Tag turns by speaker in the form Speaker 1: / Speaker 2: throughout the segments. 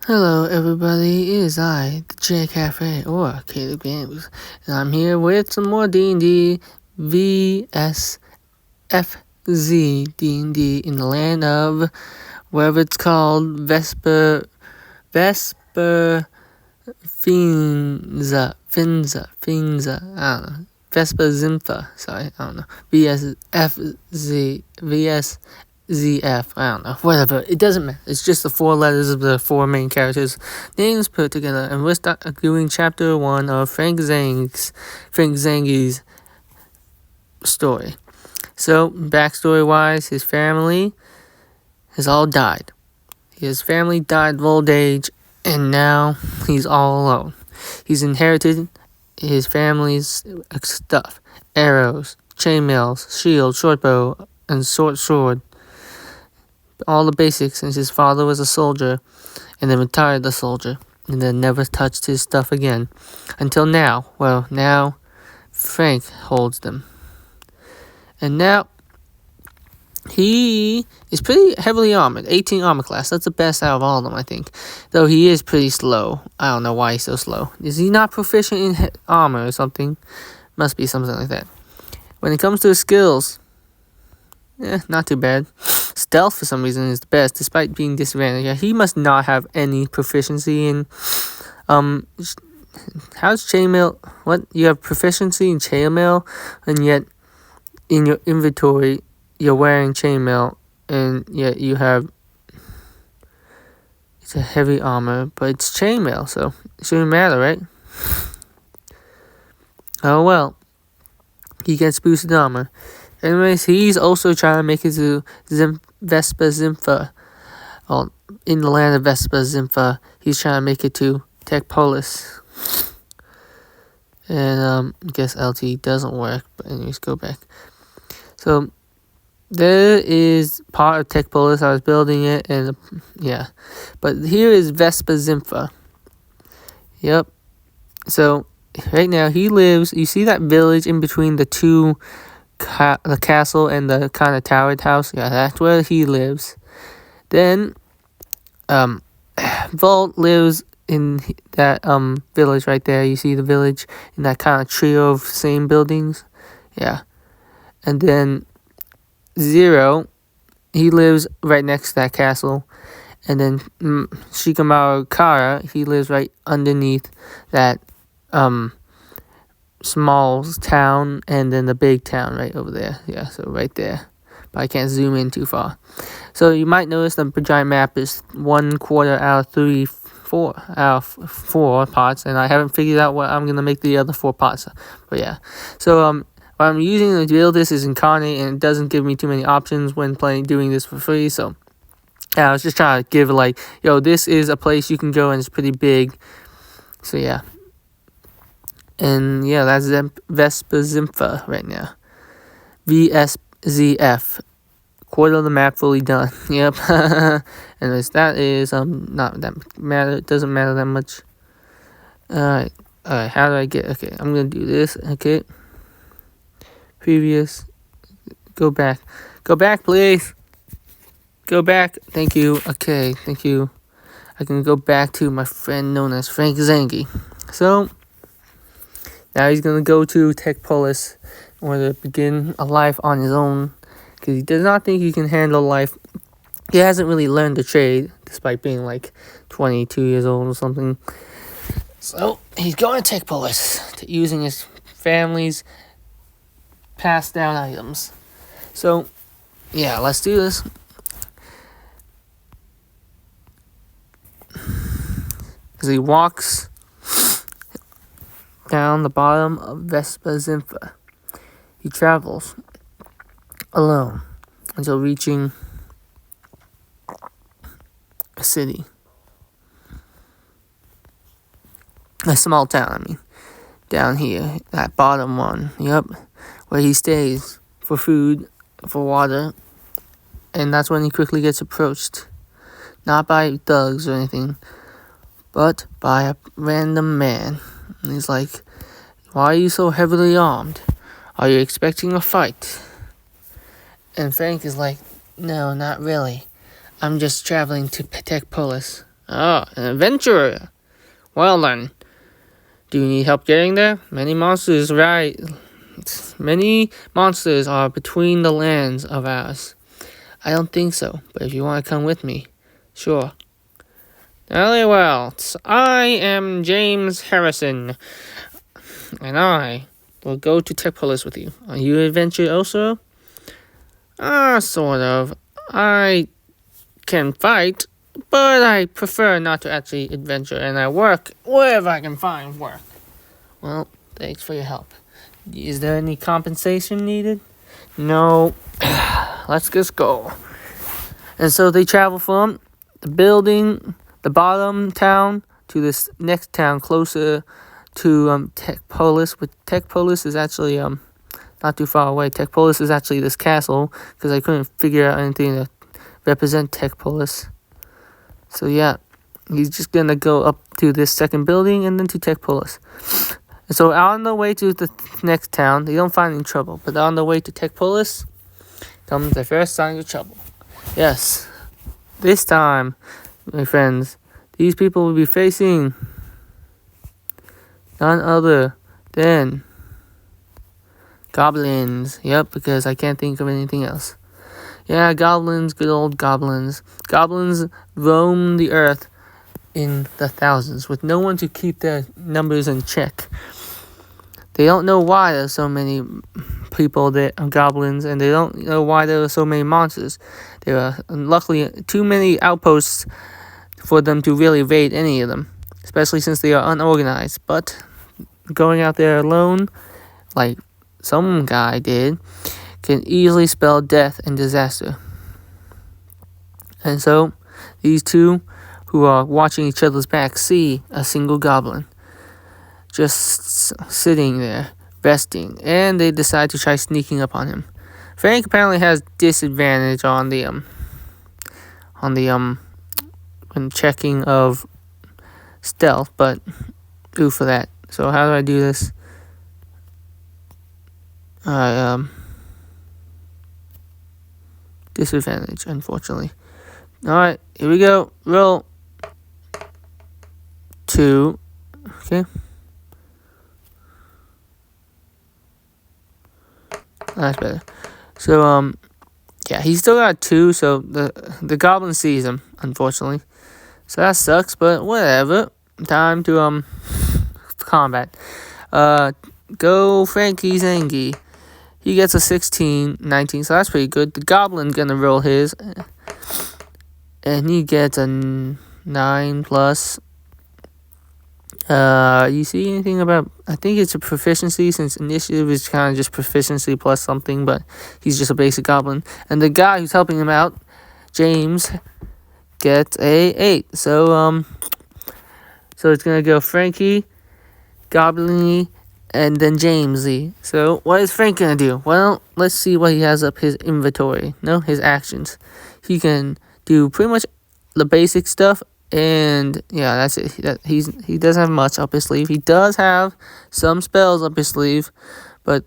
Speaker 1: Hello everybody, it is I, the J Cafe, or Caleb Games, and I'm here with some more D&D VSFZ D&D in the land of, wherever it's called, Finza, I don't know, Vespa Zinfa, sorry, I don't know, VSZF, I don't know, whatever, it doesn't matter, it's just the four letters of the four main characters' names put together, and we're doing chapter 1 of Frank Zange's story. So, backstory-wise, his family has all died. His family died of old age, and now he's all alone. He's inherited his family's stuff, arrows, chainmails, shield, shortbow, and sword. All the basics, since his father was a soldier and then retired a soldier and then never touched his stuff again until now. Well, now Frank holds them. And now he is pretty heavily armored, 18 armor class. That's the best out of all of them, I think. Though he is pretty slow. I don't know why he's so slow. Is he not proficient in armor or something? Must be something like that. When it comes to his skills, not too bad. Stealth, for some reason, is the best, despite being disadvantaged. Yeah, he must not have any proficiency in, how's chainmail? What? You have proficiency in chainmail, and yet in your inventory, you're wearing chainmail, and yet you have, it's a heavy armor, but it's chainmail, so it shouldn't matter, right? Oh well. He gets boosted armor. Anyways, he's also trying to make it to Vespa Zinfa. Well, in the land of Vespa Zinfa, he's trying to make it to Techpolis. And I guess LT doesn't work, but anyways, go back. So there is part of Techpolis. I was building it, and yeah. But here is Vespa Zinfa. Yep. So right now he lives. You see that village in between the two. The castle and the kind of towered house, yeah, that's where he lives. Then, Volt lives in that village right there. You see the village in that kind of trio of same buildings, yeah. And then Zero, he lives right next to that castle. And then Shikamaru Kara, he lives right underneath that small town, and then the big town right over there. Yeah, so right there. But I can't zoom in too far. So you might notice the giant map is 1/4 out of 4 parts, and I haven't figured out what I'm gonna make the other 4 parts. But yeah. So what I'm using to build this is Incarnate, and it doesn't give me too many options when doing this for free. So yeah, I was just trying to give it like, yo, this is a place you can go and it's pretty big. So yeah. And yeah, that's Vespa Zinfa right now. VSZF. Quarter of the map fully done. Yep. Anyways, that is not that matter. It doesn't matter that much. Alright. How do I get? Okay, I'm gonna do this. Okay. Previous. Go back. Go back, please. Go back. Thank you. Okay. Thank you. I can go back to my friend known as Frank Zange. So. Now he's going to go to Techpolis in order to begin a life on his own, because he does not think he can handle life. He hasn't really learned the trade, despite being like 22 years old or something. So he's going to Techpolis, using his family's passed down items. So yeah, let's do this. As he walks down the bottom of Vespa Zinfa, he travels alone until reaching a city. A small town, down here, that bottom one, yep, where he stays for food, for water, and that's when he quickly gets approached, not by thugs or anything, but by a random man. And he's like, why are you so heavily armed? Are you expecting a fight? And Frank is like, no, not really. I'm just traveling to Techpolis. Oh, an adventurer. Well then, do you need help getting there? Many monsters are between the lands of ours. I don't think so, but if you want to come with me, sure. Very well. I am James Harrison, and I will go to Techpolis with you. Are you an adventurer also? Sort of. I can fight, but I prefer not to actually adventure, and I work wherever I can find work. Well, thanks for your help. Is there any compensation needed? No. Let's just go. And so they travel from the bottom town, to this next town closer to Techpolis. Which Techpolis is actually not too far away. Techpolis is actually this castle, because I couldn't figure out anything to represent Techpolis. So yeah, he's just gonna go up to this second building and then to Techpolis. And so on the way to the next town, they don't find any trouble. But on the way to Techpolis comes the first sign of trouble. Yes, this time, my friends, these people will be facing none other than goblins. Yep, because I can't think of anything else. Yeah, goblins, good old goblins. Goblins roam the earth in the thousands, with no one to keep their numbers in check. They don't know why there's so many people that are goblins, and they don't know why there are so many monsters. There are luckily too many outposts for them to really evade any of them, especially since they are unorganized. But going out there alone, like some guy did, can easily spell death and disaster. And so, these two who are watching each other's back see a single goblin just sitting there, resting, and they decide to try sneaking up on him. Frank apparently has disadvantage on the when checking of stealth, but do for that. So how do I do this? Disadvantage, unfortunately. Alright, here we go. Roll. 2. Okay. That's better. So, yeah, he's still got 2, so the goblin sees him, unfortunately. So that sucks, but whatever. Time to, combat. Go Frankie Zange. He gets a 16, 19, so that's pretty good. The goblin gonna roll his, and he gets a 9 plus. You see anything about, I think it's a proficiency, since initiative is kind of just proficiency plus something, but he's just a basic goblin. And the guy who's helping him out, James, gets a 8. So it's gonna go Frankie, Goblin, and then Jamesy. So what is Frank gonna do? Well, let's see what he has up his inventory. No, his actions. He can do pretty much the basic stuff, and yeah, that's it. He doesn't have much up his sleeve. He does have some spells up his sleeve, but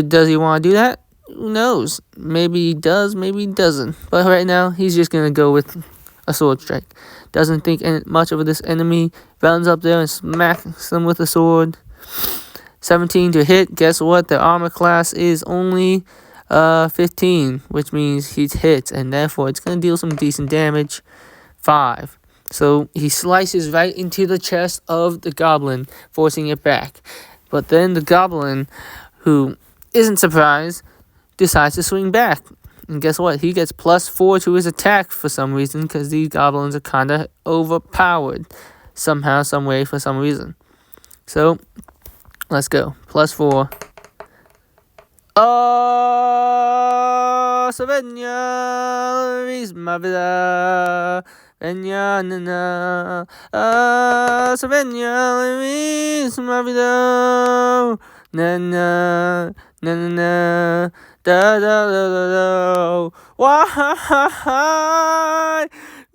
Speaker 1: does he want to do that? Who knows? Maybe he does, maybe he doesn't. But right now, he's just gonna go with a sword strike. Doesn't think much of this enemy. Runs up there and smacks them with a sword. 17 to hit. Guess what? The armor class is only 15, which means he's hit, and therefore it's going to deal some decent damage. 5. So he slices right into the chest of the goblin, forcing it back. But then the goblin, who isn't surprised, decides to swing back. And guess what? He gets +4 to his attack for some reason, because these goblins are kind of overpowered somehow, some way, for some reason. So, let's go. +4. Oh, Savenya is my vida. Venya na na. Savenya is my vida. Na na na na na. Da da da da da. Why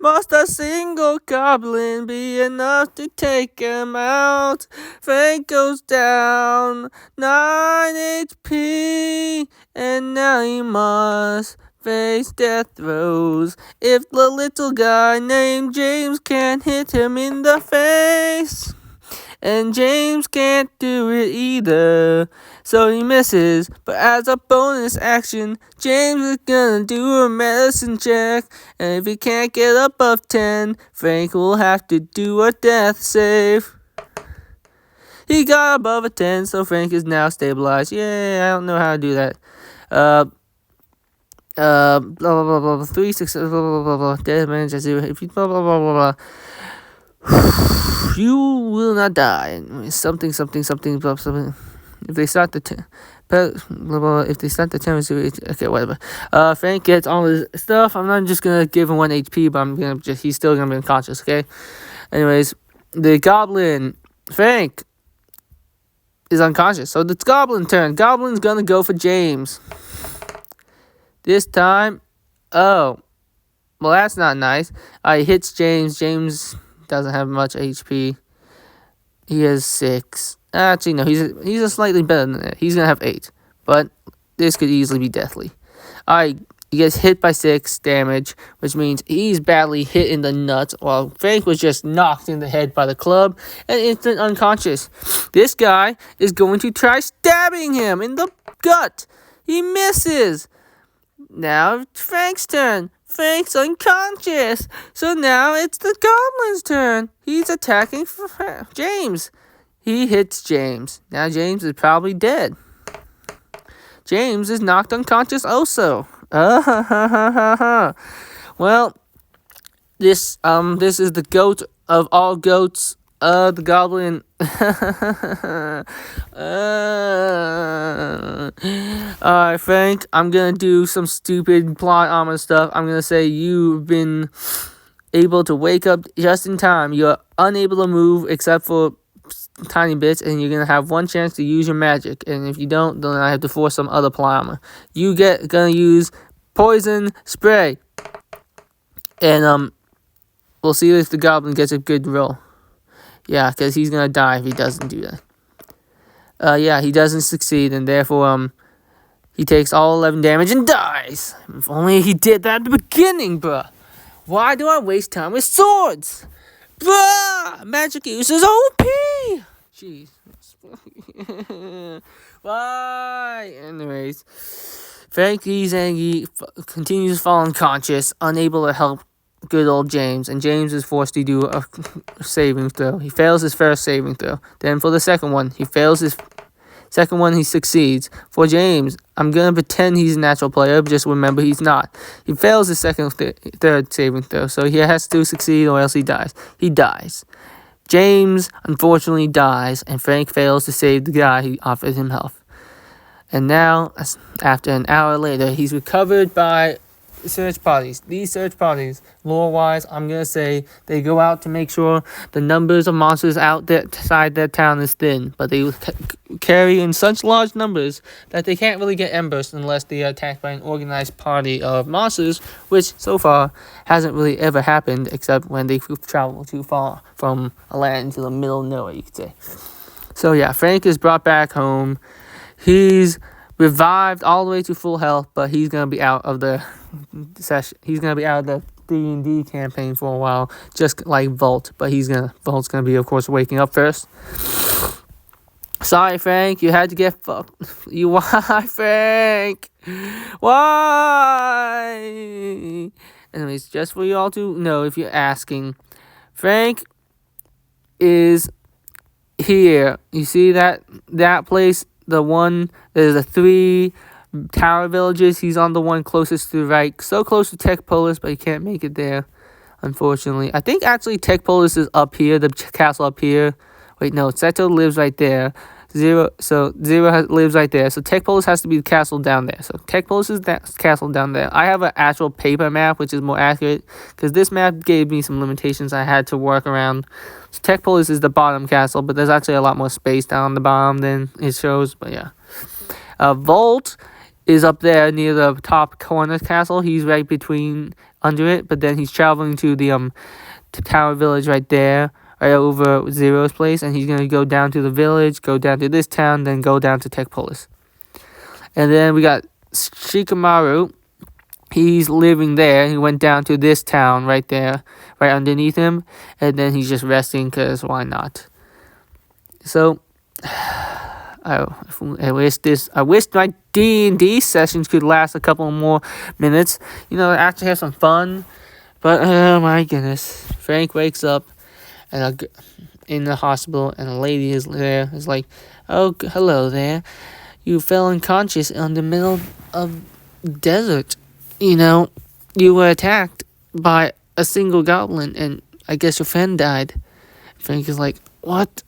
Speaker 1: must a single goblin be enough to take him out? Frank goes down 9 HP, and now he must face death throes if the little guy named James can't hit him in the face. And James can't do it either, so he misses. But as a bonus action, James is gonna do a medicine check. And if he can't get above 10, Frank will have to do a death save. He got above a 10, so Frank is now stabilized. Yay, I don't know how to do that. Blah, blah, blah, blah, 3, 6, blah, blah, blah, blah, death manager 0, if you, blah, blah, blah, blah, blah. You will not die. Something, something, something, blah, something. If they start the if they start the temperature, okay, whatever. Frank gets all his stuff. I'm not just gonna give him 1 HP, but he's still gonna be unconscious. Okay. Anyways, the goblin Frank is unconscious, so it's Goblin turn. Goblin's gonna go for James. This time, well, that's not nice. He hits James. James doesn't have much HP. He has 6. Actually, no, he's a slightly better than that. He's gonna have 8, but this could easily be deathly. He gets hit by 6 damage, which means he's badly hit in the nuts, while Frank was just knocked in the head by the club and instant unconscious. This guy is going to try stabbing him in the gut. He misses. Now it's Frank's turn. Frank's unconscious. So now it's the Goblin's turn. He's attacking James. He hits James. Now James is probably dead. James is knocked unconscious also. Well, this is the goat of all goats. The Goblin. Alright, Frank, I'm gonna do some stupid plot armor stuff. I'm gonna say you've been able to wake up just in time. You're unable to move except for tiny bits, and you're gonna have 1 chance to use your magic. And if you don't, then I have to force some other plot armor. Gonna use poison spray. And we'll see if the Goblin gets a good roll. Yeah, because he's going to die if he doesn't do that. Yeah, he doesn't succeed, and therefore, he takes all 11 damage and dies. If only he did that at the beginning, bruh. Why do I waste time with swords? Bruh! Magic use is OP! Jeez. Why? Anyways, Frankie Zange continues to fall unconscious, unable to help good old James, and James is forced to do a saving throw. He fails his first saving throw. Then for the second one, he fails his second one, he succeeds. For James, I'm going to pretend he's a natural player, but just remember he's not. He fails his second, third saving throw, so he has to succeed or else he dies. He dies. James, unfortunately, dies, and Frank fails to save the guy who offered him help. And now, after an hour later, he's recovered by search parties. These search parties, lore-wise, I'm going to say they go out to make sure the numbers of monsters outside their town is thin, but they carry in such large numbers that they can't really get ambushed unless they are attacked by an organized party of monsters, which so far hasn't really ever happened except when they travel too far from a land to the middle of nowhere, you could say. So yeah, Frank is brought back home. He's revived all the way to full health, but he's going to be out of the session. He's going to be out of the D&D campaign for a while, just like Volt, but Volt's going to be, of course, waking up first. Sorry, Frank, you had to get fucked. Why, Frank? Why? Anyways, just for you all to know, if you're asking, Frank is here. You see that place? The one, there's a 3 tower villages. He's on the one closest to the right. So close to Techpolis, but he can't make it there, unfortunately. I think actually Techpolis is up here, the castle up here. Wait, no, Seto lives right there. Zero lives right there. So Techpolis has to be the castle down there. So Techpolis is that castle down there. I have an actual paper map, which is more accurate, because this map gave me some limitations I had to work around. So Techpolis is the bottom castle, but there's actually a lot more space down the bottom than it shows. But yeah, Volt is up there near the top corner castle. He's right under it, but then he's traveling to the to Tower Village right there, right over Zero's place, and he's going to go down to the village, go down to this town, then go down to Techpolis. And then we got Shikamaru. he's living there. He went down to this town right there, right underneath him, and then he's just resting because why not? So I wish my D&D sessions could last a couple more minutes. Actually have some fun. But oh my goodness, Frank wakes up and in the hospital, and a lady is there. Is like, "Oh, hello there. You fell unconscious in the middle of desert. You were attacked by a single goblin, and I guess your friend died." Frank is like, "What?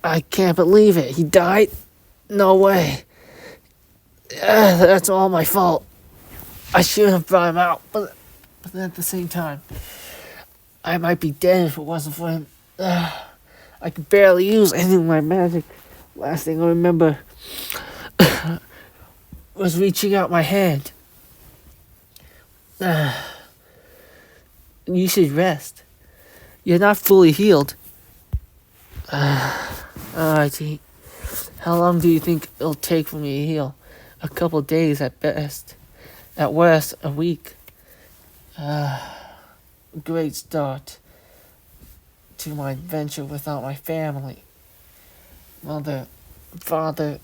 Speaker 1: I can't believe it. He died? No way. That's all my fault. I should have brought him out, but at the same time, I might be dead if it wasn't for him. I could barely use any of my magic. Last thing I remember was reaching out my hand. You should rest. You're not fully healed." Alrighty. How long do you think it'll take for me to heal? A couple days at best. At worst, a week. Great start to my adventure without my family. Mother, father,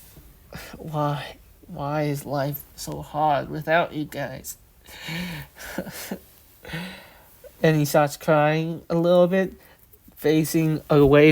Speaker 1: why is life so hard without you guys? And he starts crying a little bit, facing away from